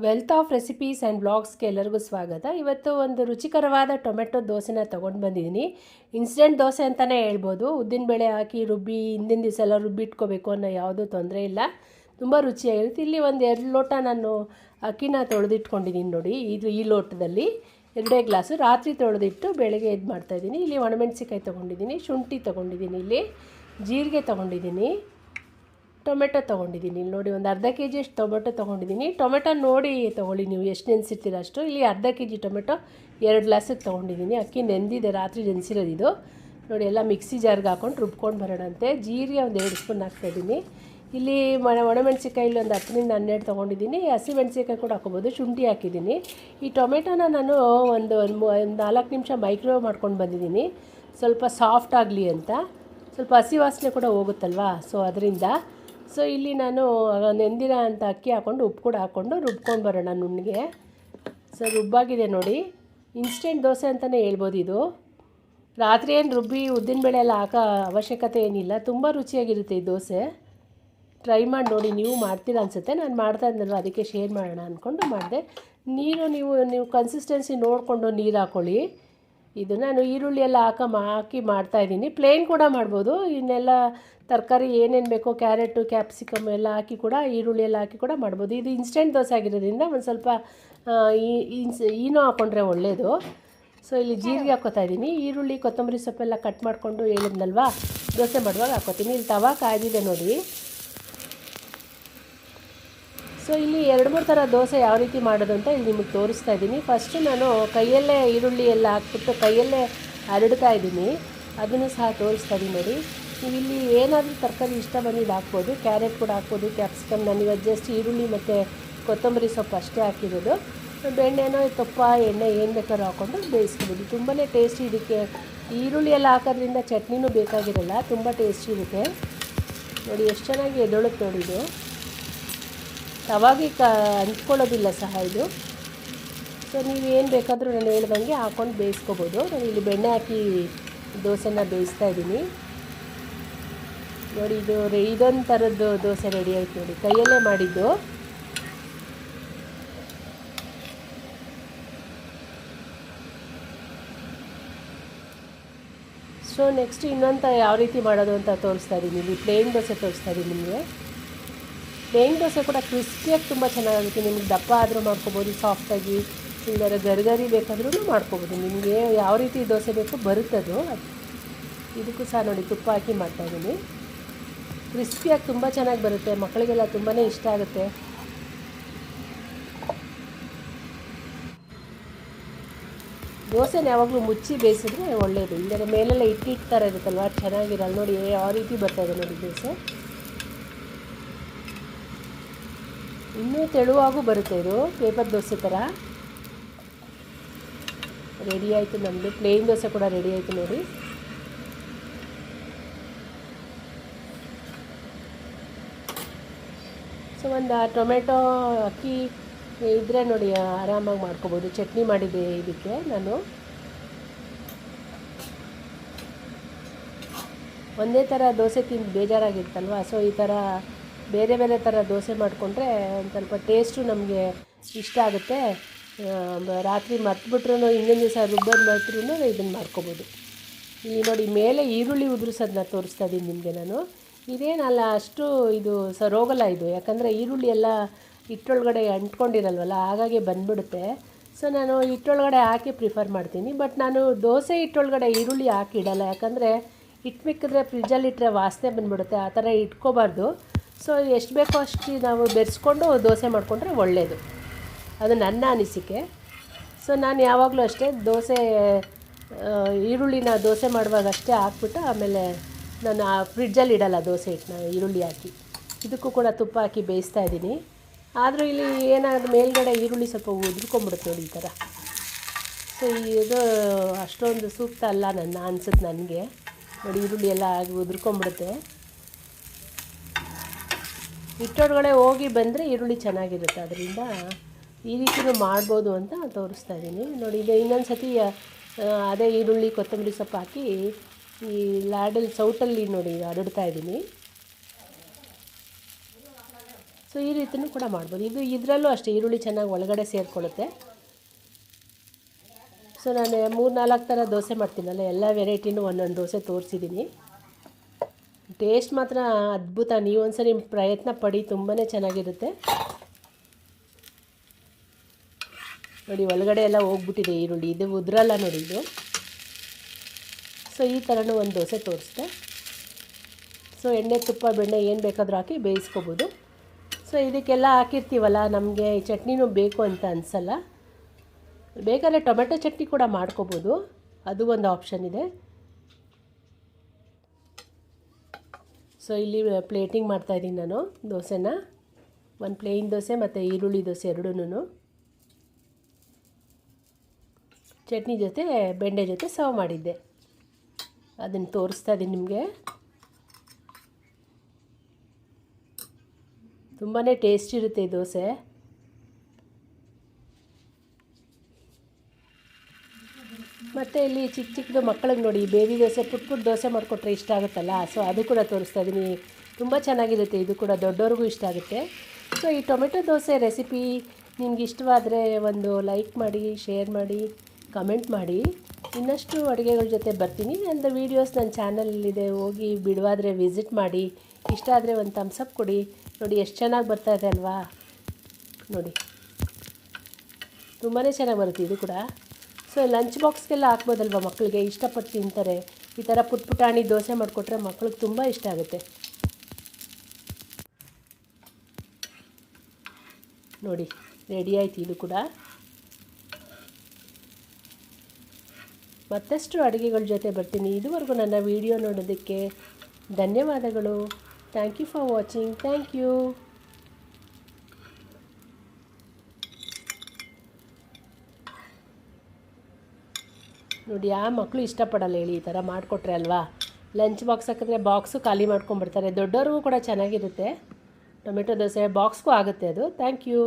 Wealth of recipes and ಬ್ಲಾಗ್ಸ್ಗೆ ಎಲ್ಲರಿಗೂ ಸ್ವಾಗತ. ಇವತ್ತು ಒಂದು ರುಚಿಕರವಾದ ಟೊಮೆಟೊ ದೋಸೆನ ತೊಗೊಂಡು ಬಂದಿದ್ದೀನಿ. ಇನ್ಸ್ಟೆಂಟ್ ದೋಸೆ ಅಂತಲೇ ಹೇಳ್ಬೋದು. ಉದ್ದಿನಬೇಳೆ ಹಾಕಿ ರುಬ್ಬಿ ಹಿಂದಿನ ದಿವಸ ಎಲ್ಲ ರುಬ್ಬಿಟ್ಕೋಬೇಕು ಅನ್ನೋ ಯಾವುದೂ ತೊಂದರೆ ಇಲ್ಲ. ತುಂಬ ರುಚಿಯಾಗಿರುತ್ತೆ. ಇಲ್ಲಿ ಒಂದು 2 ಲೋಟ ನಾನು ಅಕ್ಕಿನ ತೊಳೆದಿಟ್ಕೊಂಡಿದ್ದೀನಿ ನೋಡಿ. ಈ ಲೋಟದಲ್ಲಿ 2 ಗ್ಲಾಸು ರಾತ್ರಿ ತೊಳೆದಿಟ್ಟು ಬೆಳಗ್ಗೆ ಇದು ಮಾಡ್ತಾಯಿದ್ದೀನಿ. ಇಲ್ಲಿ ಒಣಮೆಣಸಿಕಾಯಿ ತೊಗೊಂಡಿದ್ದೀನಿ, ಶುಂಠಿ ತೊಗೊಂಡಿದ್ದೀನಿ, ಇಲ್ಲಿ ಜೀರಿಗೆ ತೊಗೊಂಡಿದ್ದೀನಿ, ಟೊಮೆಟೊ ತೊಗೊಂಡಿದ್ದೀನಿ. ಇಲ್ಲಿ ನೋಡಿ ಒಂದು ಅರ್ಧ ಕೆ ಜಿಯಷ್ಟು ಟೊಮೆಟೊ ತೊಗೊಂಡಿದ್ದೀನಿ. ಟೊಮೆಟೊ ನೋಡಿ ತೊಗೊಳ್ಳಿ, ನೀವು ಎಷ್ಟು ನೆನೆಸಿರ್ತೀರ ಅಷ್ಟು. ಇಲ್ಲಿ ಅರ್ಧ ಕೆ ಜಿ ಟೊಮೆಟೊ 2 ಗ್ಲಾಸಿಗೆ ತೊಗೊಂಡಿದ್ದೀನಿ. ಅಕ್ಕಿ ನೆಂದಿದೆ, ರಾತ್ರಿ ನೆನೆಸಿರೋದು ಇದು ನೋಡಿ. ಎಲ್ಲ ಮಿಕ್ಸಿ ಜಾರ್ಗೆ ಹಾಕ್ಕೊಂಡು ರುಬ್ಕೊಂಡು ಬರೋಣಂತೆ. ಜೀರಿಗೆ ಒಂದು 2 ಸ್ಪೂನ್ ಹಾಕ್ತಾಯಿದ್ದೀನಿ. ಇಲ್ಲಿ ಒಣಮೆಣಸಿಕಾಯಿ ಇಲ್ಲಿ ಒಂದು 10ರಿಂದ 12 ತೊಗೊಂಡಿದ್ದೀನಿ. ಹಸಿಮೆಣಸಿಕಾಯಿ ಕೂಡ ಹಾಕ್ಕೊಬೋದು. ಶುಂಠಿ ಹಾಕಿದ್ದೀನಿ. ಈ ಟೊಮೆಟೊನ ನಾನು ಒಂದು 4 ನಿಮಿಷ ಮೈಕ್ರೋವೇವ್ ಮಾಡ್ಕೊಂಡು ಬಂದಿದ್ದೀನಿ, ಸ್ವಲ್ಪ ಸಾಫ್ಟ್ ಆಗಲಿ ಅಂತ. ಸ್ವಲ್ಪ ಹಸಿ ವಾಸನೆ ಕೂಡ ಹೋಗುತ್ತಲ್ವಾ, ಸೊ ಅದರಿಂದ. ಸೊ ಇಲ್ಲಿ ನಾನು ನೆಂದಿನ ಅಂತ ಅಕ್ಕಿ ಹಾಕ್ಕೊಂಡು ಉಪ್ಪು ಕೂಡ ಹಾಕ್ಕೊಂಡು ರುಬ್ಕೊಂಡು ಬರೋಣ ನುಣ್ಣಗೆ. ಸೊ ರುಬ್ಬಾಗಿದೆ ನೋಡಿ. ಇನ್ಸ್ಟೆಂಟ್ ದೋಸೆ ಅಂತಲೇ ಹೇಳ್ಬೋದು ಇದು. ರಾತ್ರಿ ಏನು ರುಬ್ಬಿ ಉದ್ದಿನಬೇಳೆ ಎಲ್ಲ ಹಾಕೋ ಅವಶ್ಯಕತೆ ಏನಿಲ್ಲ. ತುಂಬ ರುಚಿಯಾಗಿರುತ್ತೆ ಈ ದೋಸೆ. ಟ್ರೈ ಮಾಡಿ ನೋಡಿ, ನೀವು ಮಾಡ್ತೀರಾ ಅನಿಸುತ್ತೆ. ನಾನು ಮಾಡ್ತಾ ಇದ್ದಲ್ವ, ಅದಕ್ಕೆ ಶೇರ್ ಮಾಡೋಣ ಅಂದ್ಕೊಂಡು ಮಾಡಿದೆ. ನೀವು ಕನ್ಸಿಸ್ಟೆನ್ಸಿ ನೋಡಿಕೊಂಡು ನೀರು ಹಾಕ್ಕೊಳ್ಳಿ. ಇದು ನಾನು ಈರುಳ್ಳಿ ಎಲ್ಲ ಹಾಕಿ ಮಾಡ್ತಾಯಿದ್ದೀನಿ. ಪ್ಲೇನ್ ಕೂಡ ಮಾಡ್ಬೋದು. ಇನ್ನೆಲ್ಲ ತರಕಾರಿ ಏನೇನು ಬೇಕೋ, ಕ್ಯಾರೆಟು, ಕ್ಯಾಪ್ಸಿಕಮ್ ಎಲ್ಲ ಹಾಕಿ ಕೂಡ, ಈರುಳ್ಳಿ ಎಲ್ಲ ಹಾಕಿ ಕೂಡ ಮಾಡ್ಬೋದು. ಇದು ಇನ್ಸ್ಟೆಂಟ್ ದೋಸೆ ಆಗಿರೋದ್ರಿಂದ ಒಂದು ಸ್ವಲ್ಪ ಈನೋ ಹಾಕ್ಕೊಂಡ್ರೆ ಒಳ್ಳೆಯದು. ಸೊ ಇಲ್ಲಿ ಜೀರಿಗೆ ಹಾಕ್ಕೋತಾ ಇದ್ದೀನಿ. ಈರುಳ್ಳಿ, ಕೊತ್ತಂಬರಿ ಸೊಪ್ಪೆಲ್ಲ ಕಟ್ ಮಾಡಿಕೊಂಡು ಹೇಳಿದ್ನಲ್ವಾ, ದೋಸೆ ಮಾಡುವಾಗ ಹಾಕ್ಕೋತೀನಿ. ಇಲ್ಲಿ ತವಾ ಕಾಯ್ದಿದೆ ನೋಡಿ. ಸೊ ಇಲ್ಲಿ 2-3 ಥರ ದೋಸೆ ಯಾವ ರೀತಿ ಮಾಡೋದು ಅಂತ ಇಲ್ಲಿ ನಿಮಗೆ ತೋರಿಸ್ತಾ ಇದ್ದೀನಿ. ಫಸ್ಟು ನಾನು ಕೈಯಲ್ಲೇ ಈರುಳ್ಳಿ ಎಲ್ಲ ಹಾಕ್ಬಿಟ್ಟು ಕೈಯಲ್ಲೇ ಹರಡ್ತಾ ಇದ್ದೀನಿ. ಅದನ್ನು ಸಹ ತೋರಿಸ್ತಾ ಇದ್ದೀನಿ ನೋಡಿ. ನೀವು ಇಲ್ಲಿ ಏನಾದರೂ ತರಕಾರಿ ಇಷ್ಟ ಬಂದಿದ್ದು ಹಾಕ್ಬೋದು. ಕ್ಯಾರೆಟ್ ಕೂಡ ಹಾಕ್ಬೋದು, ಕ್ಯಾಪ್ಸಿಕಮ್. ನಾನು ಜಸ್ಟ್ ಈರುಳ್ಳಿ ಮತ್ತು ಕೊತ್ತಂಬರಿ ಸೊಪ್ಪು ಅಷ್ಟೇ ಹಾಕಿರೋದು. ಬೆಣ್ಣೆನೋ ತುಪ್ಪ ಎಣ್ಣೆ ಏನು ಬೇಕಾದ್ರೂ ಹಾಕ್ಕೊಂಡು ಬೇಯಿಸ್ಕೊಬೋದು. ತುಂಬಾ ಟೇಸ್ಟಿ. ಇದಕ್ಕೆ ಈರುಳ್ಳಿ ಎಲ್ಲ ಹಾಕೋದ್ರಿಂದ ಚಟ್ನಿನೂ ಬೇಕಾಗಿರಲ್ಲ, ತುಂಬ ಟೇಸ್ಟಿ ಇರುತ್ತೆ ನೋಡಿ. ಎಷ್ಟು ಚೆನ್ನಾಗಿ ಎದ್ದೊಳುತ್ತೆ ನೋಡಿ ಇದು. ತವಾಗೆ ಅಂಟ್ಕೊಳ್ಳೋದಿಲ್ಲ ಸಹ ಇದು. ಸೊ ನೀವು ಏನು ಬೇಕಾದರೂ ನಾನು ಹೇಳ್ದಂಗೆ ಹಾಕ್ಕೊಂಡು ಬೇಯಿಸ್ಕೊಬೋದು. ನಾನು ಇಲ್ಲಿ ಬೆಣ್ಣೆ ಹಾಕಿ ದೋಸೆನ ಬೇಯಿಸ್ತಾ ಇದ್ದೀನಿ ನೋಡಿ. ಇದೊಂದು ಥರದ್ದು ದೋಸೆ ರೆಡಿ ಆಯ್ತು ನೋಡಿ, ಕೈಯಲ್ಲೇ ಮಾಡಿದ್ದು. ಸೊ ನೆಕ್ಸ್ಟ್ ಇನ್ನೊಂದು ಯಾವ ರೀತಿ ಮಾಡೋದು ಅಂತ ತೋರಿಸ್ತಾ ಇದ್ದೀನಿ. ಇಲ್ಲಿ ಪ್ಲೇನ್ ದೋಸೆ ತೋರಿಸ್ತಾ ಇದ್ದೀನಿ ನಿಮಗೆ. ಪ್ಲೇನ್ ದೋಸೆ ಕೂಡ ಕ್ರಿಸ್ಪಿಯಾಗಿ ತುಂಬ ಚೆನ್ನಾಗುತ್ತೆ. ನಿಮ್ಗೆ ದಪ್ಪ ಆದರೂ ಮಾಡ್ಕೊಬೋದು, ಸಾಫ್ಟಾಗಿ. ಇಲ್ಲರ ಗರಿಗರಿ ಬೇಕಾದ್ರೂ ಮಾಡ್ಕೊಬೋದು. ನಿಮಗೆ ಯಾವ ರೀತಿ ದೋಸೆ ಬೇಕು ಬರುತ್ತದು. ಇದಕ್ಕೂ ಸಹ ನೋಡಿ ತುಪ್ಪ ಹಾಕಿ ಮಾಡ್ತಾಯಿದ್ದೀನಿ. ಕ್ರಿಸ್ಪಿಯಾಗಿ ತುಂಬ ಚೆನ್ನಾಗಿ ಬರುತ್ತೆ. ಮಕ್ಕಳಿಗೆಲ್ಲ ತುಂಬಾ ಇಷ್ಟ ಆಗುತ್ತೆ. ದೋಸೆನ ಯಾವಾಗಲೂ ಮುಚ್ಚಿ ಬೇಯಿಸಿದ್ರೆ ಒಳ್ಳೆಯದು. ಇಲ್ಲದೆ ಮೇಲೆಲ್ಲ ಇಟ್ಟು ಥರ ಇರುತ್ತಲ್ವ, ಚೆನ್ನಾಗಿರಲ್ಲ ನೋಡಿ. ಯಾವ ರೀತಿ ಬರ್ತಾಯಿದೆ ನೋಡಿ ದೋಸೆ. ಇನ್ನೂ ತೆಳುವಾಗೂ ಬರುತ್ತೆ ಇದು, ಪೇಪರ್ ದೋಸೆ ಥರ. ರೆಡಿ ಆಯಿತು ನಮ್ಮದು ಪ್ಲೇನ್ ದೋಸೆ ಕೂಡ ರೆಡಿ ಆಯಿತು ನೋಡಿ. ಸೊ ಒಂದು ಟೊಮೆಟೊ ಅಕ್ಕಿ ಇದ್ದರೆ ನೋಡಿ ಆರಾಮಾಗಿ ಮಾಡ್ಕೊಬೋದು. ಚಟ್ನಿ ಮಾಡಿದ್ದೆ ಇದಕ್ಕೆ ನಾನು. ಒಂದೇ ಥರ ದೋಸೆ ತಿಂದು ಬೇಜಾರಾಗಿರ್ತಲ್ವ, ಸೊ ಈ ಥರ ಬೇರೆ ಬೇರೆ ಥರ ದೋಸೆ ಮಾಡಿಕೊಂಡ್ರೆ ಒಂದು ಸ್ವಲ್ಪ ಟೇಸ್ಟು ನಮಗೆ ಇಷ್ಟ ಆಗುತ್ತೆ. ರಾತ್ರಿ ಮರ್ತ್ಬಿಟ್ರೂ ಹಿಂದಿನ ದಿವಸ ರುಬ್ಬೋದು ಮಾಡ್ತ್ರೂ ಇದನ್ನು ಮಾಡ್ಕೊಬೋದು. ಇಲ್ಲಿ ನೋಡಿ ಮೇಲೆ ಈರುಳ್ಳಿ ಉದುರಿಸೋದನ್ನ ತೋರಿಸ್ತಾ ಇದ್ದೀನಿ ನಿಮಗೆ ನಾನು. ಇದೇನಲ್ಲ ಅಷ್ಟು ಇದು ರೋಗಲ್ಲ ಇದು, ಯಾಕಂದರೆ ಈರುಳ್ಳಿ ಎಲ್ಲ ಹಿಟ್ಟೊಳಗಡೆ ಅಂಟ್ಕೊಂಡಿರಲ್ವಲ್ಲ, ಹಾಗಾಗಿ ಬಂದುಬಿಡುತ್ತೆ. ಸೊ ನಾನು ಹಿಟ್ಟೊಳಗಡೆ ಹಾಕಿ ಪ್ರಿಫರ್ ಮಾಡ್ತೀನಿ. ಬಟ್ ನಾನು ದೋಸೆ ಹಿಟ್ಟೊಳಗಡೆ ಈರುಳ್ಳಿ ಹಾಕಿ ಇಡಲ್ಲ, ಯಾಕಂದರೆ ಇಟ್ಬಿಕ್ಕಿದ್ರೆ ಫ್ರಿಜ್ಜಲ್ಲಿಟ್ಟರೆ ವಾಸನೆ ಬಂದುಬಿಡುತ್ತೆ. ಆ ಥರ ಇಟ್ಕೋಬಾರ್ದು. ಸೊ ಎಷ್ಟು ಬೇಕೋ ಅಷ್ಟು ನಾವು ಬೆರೆಸ್ಕೊಂಡು ದೋಸೆ ಮಾಡಿಕೊಂಡ್ರೆ ಒಳ್ಳೆಯದು. ಅದು ನನ್ನ ಅನಿಸಿಕೆ. ಸೊ ನಾನು ಯಾವಾಗಲೂ ಅಷ್ಟೇ ದೋಸೆ ಈರುಳ್ಳಿನ ದೋಸೆ ಮಾಡುವಾಗ ಅಷ್ಟೇ ಹಾಕ್ಬಿಟ್ಟು ಆಮೇಲೆ ನಾನು ಫ್ರಿಡ್ಜಲ್ಲಿ ಇಡಲ್ಲ ದೋಸೆ ಹಿಟ್ಟನ್ನ ಈರುಳ್ಳಿ ಹಾಕಿ. ಇದಕ್ಕೂ ಕೂಡ ತುಪ್ಪ ಹಾಕಿ ಬೇಯಿಸ್ತಾ ಇದ್ದೀನಿ. ಆದರೂ ಇಲ್ಲಿ ಏನಾದರೂ ಮೇಲ್ಗಡೆ ಈರುಳ್ಳಿ ಸ್ವಲ್ಪ ಉದುರ್ಕೊಂಬಿಡುತ್ತೆ ನೋಡಿ ಈ ಥರ. ಸೊ ಇದು ಅಷ್ಟೊಂದು ಸೂಕ್ತ ಅಲ್ಲ ಅನಿಸುತ್ತೆ ನನಗೆ ನೋಡಿ. ಈರುಳ್ಳಿ ಎಲ್ಲ ಆಗಿ ಉದುರ್ಕೊಂಬಿಡುತ್ತೆ. ಹಿಟ್ಟೊಳಗಡೆ ಹೋಗಿ ಬಂದರೆ ಈರುಳ್ಳಿ ಚೆನ್ನಾಗಿರುತ್ತೆ. ಅದರಿಂದ ಈ ರೀತಿಯೂ ಮಾಡ್ಬೋದು ಅಂತ ತೋರಿಸ್ತಾ ಇದ್ದೀನಿ ನೋಡಿ. ಇದು ಇನ್ನೊಂದು ಸತಿ ಅದೇ ಈರುಳ್ಳಿ ಕೊತ್ತಂಬರಿ ಸೊಪ್ಪು ಹಾಕಿ ಈ ಲ್ಯಾಡಲ್ಲಿ ಸೌಟಲ್ಲಿ ನೋಡಿ ಹರಡ್ತಾ ಇದ್ದೀನಿ. ಸೊ ಈ ರೀತಿಯೂ ಕೂಡ ಮಾಡ್ಬೋದು. ಇದರಲ್ಲೂ ಅಷ್ಟೇ ಈರುಳ್ಳಿ ಚೆನ್ನಾಗಿ ಒಳಗಡೆ ಸೇರಿಕೊಳ್ಳುತ್ತೆ. ಸೊ ನಾನು 3-4 ಥರ ದೋಸೆ ಮಾಡ್ತೀನಲ್ಲ, ಎಲ್ಲ ವೆರೈಟಿನೂ ಒಂದೊಂದು ದೋಸೆ ತೋರಿಸಿದ್ದೀನಿ. ಟೇಸ್ಟ್ ಮಾತ್ರ ಅದ್ಭುತ. ನೀವು ಒಂದ್ಸರಿ ಪ್ರಯತ್ನ ಪಡಿ, ತುಂಬಾ ಚೆನ್ನಾಗಿರುತ್ತೆ. ನೋಡಿ ಒಳಗಡೆ ಎಲ್ಲ ಹೋಗ್ಬಿಟ್ಟಿದೆ ಈರುಳ್ಳಿ, ಇದು ಉದ್ರಲ್ಲ ನೋಡಿ ಇದು. ಸೊ ಈ ಥರನೂ ಒಂದು ದೋಸೆ ತೋರಿಸ್ದೆ. ಸೊ ಎಣ್ಣೆ ತುಪ್ಪ ಬೆಣ್ಣೆ ಏನು ಬೇಕಾದರೂ ಹಾಕಿ ಬೇಯಿಸ್ಕೊಬೋದು. ಸೊ ಇದಕ್ಕೆಲ್ಲ ಹಾಕಿರ್ತೀವಲ್ಲ, ನಮಗೆ ಚಟ್ನಿನೂ ಬೇಕು ಅಂತ ಅನಿಸಲ್ಲ. ಬೇಕಾದರೆ ಟೊಮೆಟೊ ಚಟ್ನಿ ಕೂಡ ಮಾಡ್ಕೋಬೋದು, ಅದು ಒಂದು ಆಪ್ಷನ್ ಇದೆ. ಸೊ ಇಲ್ಲಿ ಪ್ಲೇಟಿಂಗ್ ಮಾಡ್ತಾಯಿದ್ದೀನಿ ನಾನು ದೋಸೆನ. ಒಂದು ಪ್ಲೇನ್ ದೋಸೆ ಮತ್ತು ಈರುಳ್ಳಿ ದೋಸೆ ಎರಡೂ ಚಟ್ನಿ ಜೊತೆ ಬೆಂಡೆ ಜೊತೆ ಸರ್ವ್ ಮಾಡಿದ್ದೆ, ಅದನ್ನು ತೋರಿಸ್ತಾ ಇದ್ದೀನಿ ನಿಮಗೆ. ತುಂಬಾ ಟೇಸ್ಟ್ ಇರುತ್ತೆ ಈ ದೋಸೆ. ಮತ್ತು ಇಲ್ಲಿ ಚಿಕ್ಕ ಚಿಕ್ಕದು ಮಕ್ಕಳಿಗೆ ನೋಡಿ ಬೇಬಿ ದೋಸೆ ಪುಟ್ಟ ದೋಸೆ ಮಾಡಿಕೊಟ್ರೆ ಇಷ್ಟ ಆಗುತ್ತಲ್ಲ, ಸೊ ಅದು ಕೂಡ ತೋರಿಸ್ತಾ ಇದ್ದೀನಿ. ತುಂಬ ಚೆನ್ನಾಗಿರುತ್ತೆ, ಇದು ಕೂಡ ದೊಡ್ಡವ್ರಿಗೂ ಇಷ್ಟ ಆಗುತ್ತೆ. ಸೊ ಈ ಟೊಮೆಟೊ ದೋಸೆ ರೆಸಿಪಿ ನಿಮ್ಗೆ ಇಷ್ಟವಾದರೆ ಒಂದು ಲೈಕ್ ಮಾಡಿ, ಶೇರ್ ಮಾಡಿ, ಕಮೆಂಟ್ ಮಾಡಿ. ಇನ್ನಷ್ಟು ಅಡುಗೆಗಳ ಜೊತೆ ಬರ್ತೀನಿ. ನನ್ನ ವೀಡಿಯೋಸ್ ನನ್ನ ಚಾನಲಲ್ಲಿದೆ, ಹೋಗಿ ಬಿಡುವಾದರೆ ವಿಸಿಟ್ ಮಾಡಿ. ಇಷ್ಟ ಆದರೆ ಒಂದು ಥಮ್ಸ್ ಅಪ್ ಕೊಡಿ. ನೋಡಿ ಎಷ್ಟು ಚೆನ್ನಾಗಿ ಬರ್ತಾಯಿದೆ ಅಲ್ವಾ, ನೋಡಿ ತುಂಬಾ ಚೆನ್ನಾಗಿ ಬರುತ್ತೆ ಇದು ಕೂಡ. ಸೊ ಲಂಚ್ ಬಾಕ್ಸ್ಗೆಲ್ಲ ಹಾಕ್ಬೋದಲ್ವ, ಮಕ್ಕಳಿಗೆ ಇಷ್ಟಪಟ್ಟು ತಿಂತಾರೆ. ಈ ಥರ ಪುಟಾಣಿ ದೋಸೆ ಮಾಡಿಕೊಟ್ರೆ ಮಕ್ಳಿಗೆ ತುಂಬ ಇಷ್ಟ ಆಗುತ್ತೆ. ನೋಡಿ ರೆಡಿ ಆಯ್ತು ಇದು ಕೂಡ. ಮತ್ತಷ್ಟು ಅಡುಗೆಗಳ ಜೊತೆ ಬರ್ತೀನಿ. ಇದುವರೆಗೂ ನನ್ನ ವಿಡಿಯೋ ನೋಡೋದಕ್ಕೆ ಧನ್ಯವಾದಗಳು. Thank you for watching. Thank you. ನೋಡಿ ಆ ಮಕ್ಕಳು ಇಷ್ಟಪಡಲ್ಲ ಹೇಳಿ ಈ ಥರ ಮಾಡಿಕೊಟ್ರೆ ಅಲ್ವಾ. ಲಂಚ್ ಬಾಕ್ಸ್ ಹಾಕಿದ್ರೆ ಬಾಕ್ಸು ಖಾಲಿ ಮಾಡ್ಕೊಂಡ್ಬಿಡ್ತಾರೆ. ದೊಡ್ಡವ್ರಿಗೂ ಕೂಡ ಚೆನ್ನಾಗಿರುತ್ತೆ. ಟೊಮೆಟೊ ದೋಸೆ ಬಾಕ್ಸ್ಗೂ ಆಗುತ್ತೆ ಅದು. Thank you.